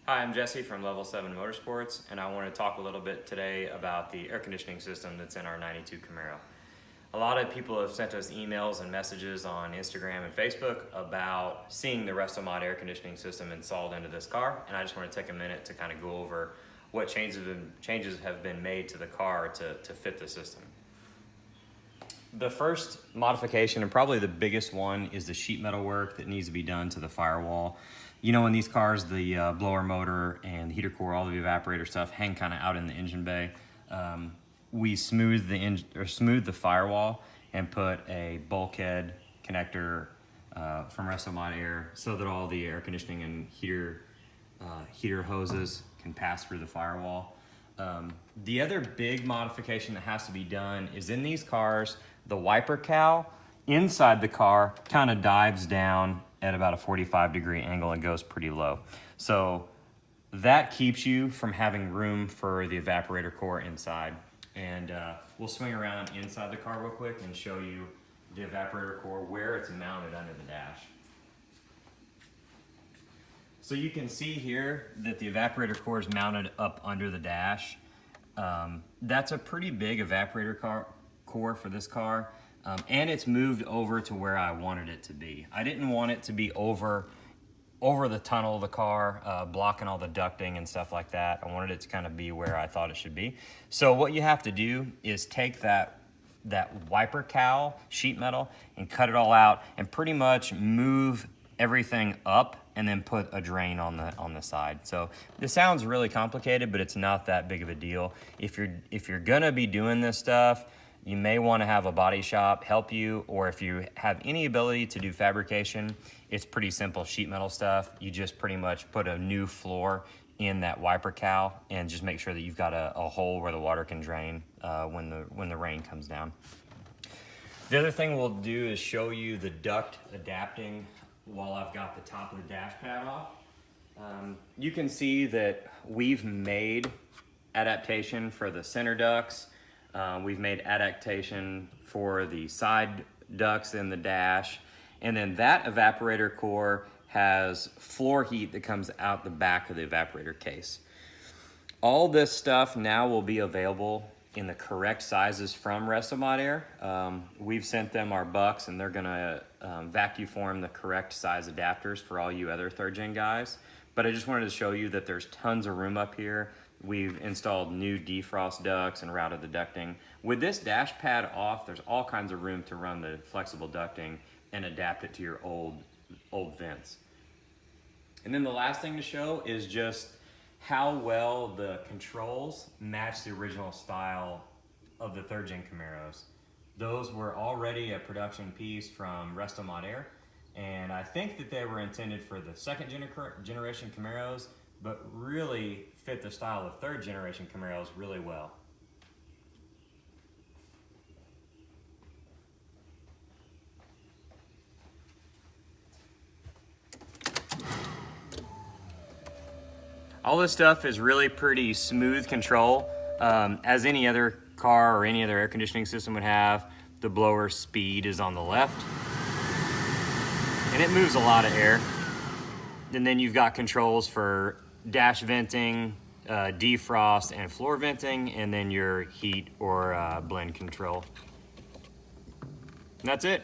Hi, I'm Jesse from Level 7 Motorsports, and I want to talk a little bit today about the air conditioning system that's in our 92 Camaro. A lot of people have sent us emails and messages on Instagram and Facebook about seeing the Restomod air conditioning system installed into this car, and I just want to take a minute to kind of go over what changes have been made to the car to fit the system. The first modification, and probably the biggest one, is the sheet metal work that needs to be done to the firewall. You know, in these cars, the blower motor and the heater core, all the evaporator stuff, hang kind of out in the engine bay. We smooth the firewall and put a bulkhead connector from Restomod Air so that all the air conditioning and heater hoses can pass through the firewall. The other big modification that has to be done is in these cars, the wiper cowl inside the car kind of dives down at about a 45-degree angle and goes pretty low. So that keeps you from having room for the evaporator core inside. And we'll swing around inside the car real quick and show you the evaporator core where it's mounted under the dash. So you can see here that the evaporator core is mounted up under the dash. That's a pretty big evaporator core for this car. And it's moved over to where I wanted it to be. I didn't want it to be over the tunnel of the car, blocking all the ducting and stuff like that. I wanted it to kind of be where I thought it should be. So what you have to do is take that wiper cowl, sheet metal, and cut it all out and pretty much move everything up and then put a drain on the side. So this sounds really complicated, but it's not that big of a deal. If you're gonna be doing this stuff, you may want to have a body shop help you, or if you have any ability to do fabrication, it's pretty simple sheet metal stuff. You just pretty much put a new floor in that wiper cowl and just make sure that you've got a hole where the water can drain when the rain comes down. The other thing we'll do is show you the duct adapting while I've got the top of the dash pad off. You can see that we've made adaptation for the center ducts. We've made adaptation for the side ducts in the dash. And then that evaporator core has floor heat that comes out the back of the evaporator case. All this stuff now will be available in the correct sizes from Restomod Air. We've sent them our bucks and they're gonna vacuum form the correct size adapters for all you other third gen guys. But I just wanted to show you that there's tons of room up here. We've installed new defrost ducts and routed the ducting. With this dash pad off, there's all kinds of room to run the flexible ducting and adapt it to your old vents. And then the last thing to show is just how well the controls match the original style of the third gen Camaros. Those were already a production piece from Restomod Air, and I think that they were intended for the second generation Camaros, but really fit the style of third generation Camaros really well. All this stuff is really pretty smooth control. As any other car or any other air conditioning system would have, the blower speed is on the left. And it moves a lot of air. And then you've got controls for dash venting, defrost, and floor venting, and then your heat or blend control. And that's it.